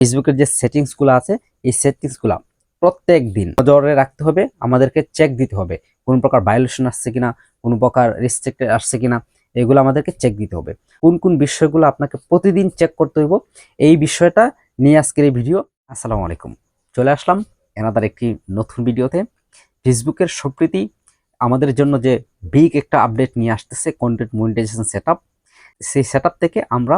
ফেসবুকের যে সেটিংসগুলো আছে এই সেটিংসগুলো প্রত্যেক দিন নজরে রাখতে হবে, আমাদেরকে চেক দিতে হবে কোন প্রকার ভায়োলেশন আসছে কিনা, কোন প্রকার রেস্ট্রিক্টেড আসছে কিনা, এগুলো আমাদেরকে চেক দিতে হবে। কোন কোন বিষয়গুলো আপনাকে প্রতিদিন চেক করতে হইব এই বিষয়টা নিয়ে আজকের এই ভিডিও। আসসালামু আলাইকুম, চলে আসলাম এনাদার একটি নতুন ভিডিওতে। ফেসবুকের সম্প্রতি আমাদের জন্য যে বিগ একটা আপডেট নিয়ে আসতেছে কন্টেন্ট মনিটাইজেশন সেটআপ, সেই সেটআপ থেকে আমরা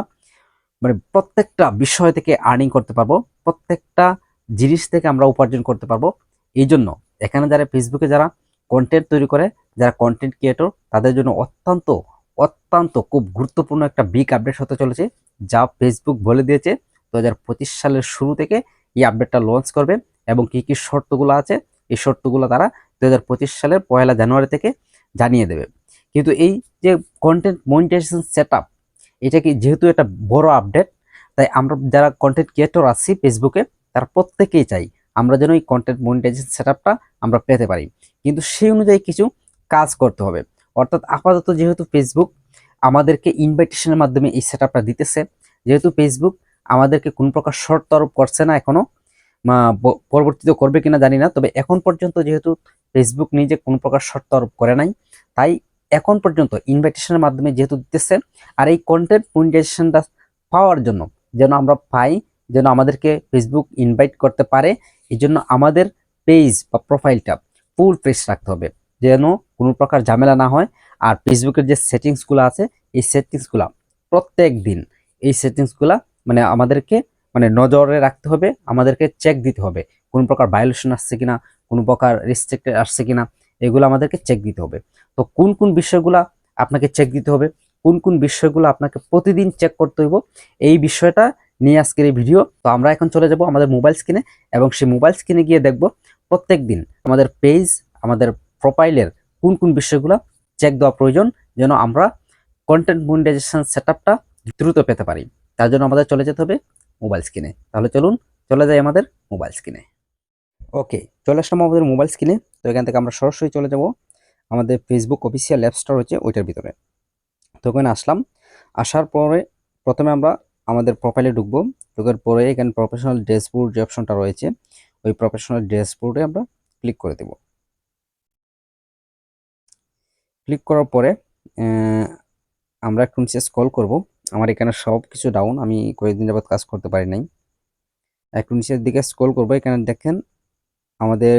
মানে প্রত্যেকটা বিষয় থেকে আর্নিং করতে পারবো, প্রত্যেকটা জিনিস থেকে আমরা উপার্জন করতে পারবো। এই জন্য এখানে যারা ফেসবুকে যারা কন্টেন্ট তৈরি করে, যারা কন্টেন্ট ক্রিয়েটর, তাদের জন্য অত্যন্ত অত্যন্ত খুব গুরুত্বপূর্ণ একটা বিগ আপডেট হতে চলেছে, যা ফেসবুক বলে দিয়েছে 2025 সালের শুরু থেকে এই আপডেটটা লঞ্চ করবে এবং কি কি শর্তগুলো আছে এই শর্তগুলো তারা 2025 সালের 1 জানুয়ারি থেকে জানিয়ে দেবে। কিন্তু এই যে কন্টেন্ট মনিটাইজেশন সেটআপ, এটা কি যেহেতু একটা বড় আপডেট, তাই আমরা যারা কন্টেন্ট ক্রিয়েটর আছি ফেসবুকে তারা প্রত্যেকেই চাই আমরা যেন এই কন্টেন্ট মনিটাইজেশন সেটআপটা আমরা পেতে পারি। কিন্তু সেই অনুযায়ী কিছু কাজ করতে হবে। অর্থাৎ আপাতত যেহেতু ফেসবুক আমাদেরকে ইনভাইটেশনের মাধ্যমে এই সেটআপটা দিতেছে, যেহেতু ফেসবুক আমাদেরকে কোন প্রকার শর্ত আরোপ করছে না এখনো, পরবর্তীতে করবে কিনা জানি না, তবে এখন পর্যন্ত যেহেতু ফেসবুক নিজে কোন প্রকার শর্ত আরোপ করে নাই, তাই এখন পর্যন্ত ইনভাইটেশনের মাধ্যমে যেহেতু দিতেছে, আর এই কন্টেন্ট মনিটাইজেশনটা পাওয়ার জন্য যেন আমরা পাই, যেন আমাদেরকে ফেসবুক ইনভাইট করতে পারে, এই জন্য আমাদের পেজ বা প্রোফাইলটা ফুল ফ্রেশ রাখতে হবে, যেন কোনো প্রকার ঝামেলা না হয়। আর ফেসবুকের যে সেটিংসগুলো আছে এই সেটিংসগুলো প্রত্যেক দিন এই সেটিংসগুলা আমাদেরকে নজরে রাখতে হবে, আমাদেরকে চেক দিতে হবে কোন প্রকার ভায়োলেশন আসছে কিনা, কোন প্রকার রেস্ট্রিক্টেড আসছে কিনা, এগুলো আমাদেরকে চেক দিতে হবে। তো কোন কোন বিষয়গুলা আপনাকে চেক দিতে হবে, কোন কোন বিষয়গুলো আপনাকে প্রতিদিন চেক করতে হইব, এই বিষয়টা নিয়ে আজকের এই ভিডিও। তো আমরা এখন চলে যাব আমাদের মোবাইল স্ক্রিনে এবং সেই মোবাইল স্ক্রিনে গিয়ে দেখব প্রত্যেক দিন আমাদের পেজ, আমাদের প্রোফাইলের কোন কোন বিষয়গুলো চেক দেওয়া প্রয়োজন, যেন আমরা কন্টেন্ট মনিটাইজেশন সেটআপটা দ্রুত পেতে পারি। তার জন্য আমাদের চলে যেতে হবে মোবাইল স্ক্রিনে। তাহলে চলুন চলে যাই আমাদের মোবাইল স্ক্রিনে। ওকে, চলে আসলাম আমাদের মোবাইল স্ক্রিনে। তো এখান থেকে আমরা সরাসরি চলে যাব আমাদের ফেসবুক অফিসিয়াল অ্যাপ স্টোর হচ্ছে ওইটার ভিতরে। তো ওখানে আসলাম, আসার পরে প্রথমে আমরা আমাদের প্রোফাইলে ঢুকবো। ঢুকার পরে এখানে প্রফেশনাল ড্যাশবোর্ড যে অপশনটা রয়েছে ওই প্রফেশনাল ড্যাশবোর্ডে আমরা ক্লিক করে দেব। ক্লিক করার পরে আমরা একটু নিচে স্ক্রল করব। আমার এখানে সব কিছু ডাউন, আমি কয়েকদিন যাবত কাজ করতে পারি নাই। একটু নিচের দিকে স্ক্রল করব, এখানে দেখেন আমাদের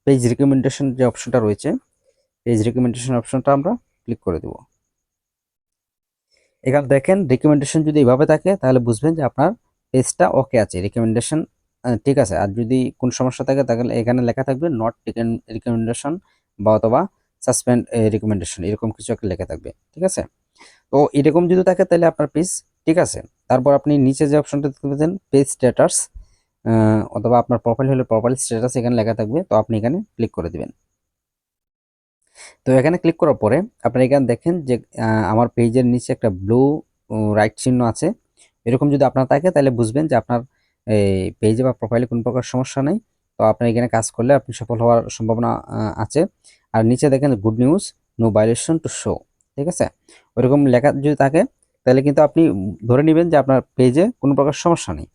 পেজ রিকমেন্ডেশন যে অপশনটা রয়েছে, পেজ রিকমেন্ডেশন অপশনটা আমরা ক্লিক করে দেব। এখানে দেখেন রিকমেন্ডেশন যদি এইভাবে থাকে তাহলে বুঝবেন যে আপনার পেজটা ওকে আছে, রিকমেন্ডেশন ঠিক আছে। আর যদি কোন সমস্যা থাকে তাহলে এখানে লেখা থাকবে নট রিকমেন্ডেশন বা অথবা সাসপেন্ড রিকমেন্ডেশন, এরকম কিছু একটা লেখা থাকবে, ঠিক আছে। তো এরকম যদি থাকে তাহলে আপনার পেজ ঠিক আছে। তারপর আপনি নিচে যে অপশনটা দেখতে পাচ্ছেন পেজ স্ট্যাটাস, অথবা আপনার প্রোফাইল হলে প্রোফাইল স্ট্যাটাস এখানে লেখা থাকবে, তো আপনি এখানে ক্লিক করে দিবেন। তো এখানে ক্লিক করার পরে আপনারা এখানে দেখেন যে আমার পেজের নিচে একটা ব্লু রাইট চিহ্ন আছে। এরকম যদি আপনার থাকে তাহলে বুঝবেন যে আপনার এই পেজে বা প্রোফাইলে কোনো প্রকার সমস্যা নেই। তো আপনি এখানে কাজ করলে আপনি সফল হওয়ার সম্ভাবনা আছে। আর নিচে দেখেন good news, no violation to show, ঠিক আছে। ওইরকম লেখা যদি থাকে তাহলে কিন্তু আপনি ধরে নেবেন যে আপনার পেজে কোনো প্রকার সমস্যা নেই।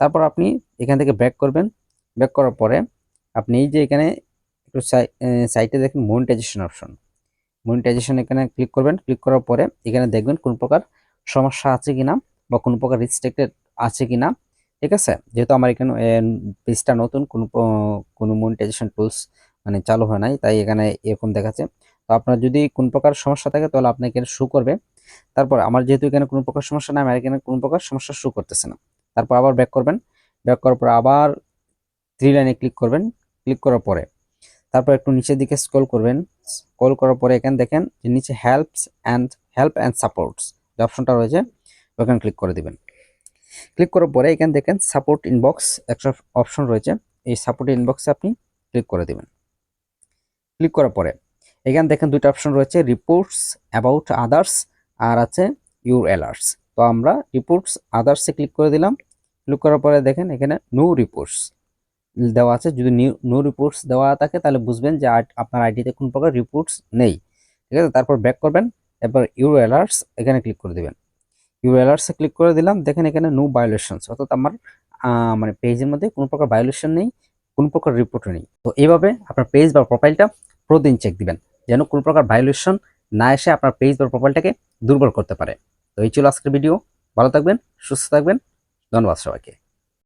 তারপর আপনি এখান থেকে ব্যাক করবেন। ব্যাক করার পরে আপনি এই যে এখানে একটু সাইটে দেখেন মনিটাইজেশন অপশন, মনিটাইজেশন এখানে ক্লিক করবেন। ক্লিক করার পরে এখানে দেখবেন কোন প্রকার সমস্যা আছে কিনা বা কোন প্রকার রেস্ট্রিক্টেড আছে কিনা, ঠিক আছে। যেহেতু আমার এখানে পেজটা নতুন, কোনো মনিটাইজেশন টুলস চালু হয় নাই, তাই এখানে এরকম দেখাচ্ছে। তো আপনার যদি কোন প্রকার সমস্যা থাকে তাহলে আপনি এখানে শো করবে। তারপর আমার যেহেতু এখানে কোনো প্রকার সমস্যা নাই, আমার এখানে কোনো প্রকার সমস্যা শো করতেছে না। তারপর আবার ব্যাক করবেন। ব্যাক করার পর আবার থ্রি লাইনে ক্লিক করবেন। ক্লিক করার পরে তারপর একটু নিচের দিকে স্ক্রল করবেন। স্ক্রল করার পরে এখানে দেখেন যে নিচে হেল্প অ্যান্ড সাপোর্টস যে অপশনটা রয়েছে ওখানে ক্লিক করে দিবেন। ক্লিক করার পরে এখানে দেখেন সাপোর্ট ইনবক্স একটা অপশন রয়েছে, এই সাপোর্ট ইনবক্সে আপনি ক্লিক করে দিবেন। ক্লিক করার পরে এখানে দেখেন দুইটা অপশন রয়েছে, রিপোর্টস অ্যাবাউট আদার্স আর আছে ইউর অ্যালার্টস। তো আমরা রিপোর্টস আদার্সে ক্লিক করে দিলাম। ক্লিক করার পরে দেখেন এখানে নো রিপোর্টস দেওয়া আছে। যদি নো রিপোর্টস দেওয়া থাকে তাহলে বুঝবেন যে আপনার আইডিতে কোনো প্রকার রিপোর্টস নেই, ঠিক আছে। তারপর ব্যাক করবেন, এরপর ইউর অ্যালার্টস এখানে ক্লিক করে দিবেন। ইউর অ্যালার্টসে ক্লিক করে দিলাম। দেখেন এখানে নো ভায়োলেশনস, অর্থাৎ আমার মানে পেজের মধ্যে কোনো প্রকার ভায়োলেশন নেই, কোনো প্রকার রিপোর্টও নেই। তো এইভাবে আপনার পেজ বা প্রোফাইলটা প্রতিদিন চেক দিবেন, যেন কোনো প্রকার ভায়োলেশন না এসে আপনার পেজ বা প্রোফাইলটাকে দুর্বল করতে পারে। তো এই ছিল আজকের ভিডিও। ভালো থাকবেন, সুস্থ থাকবেন, ধন্যবাদ সবাইকে।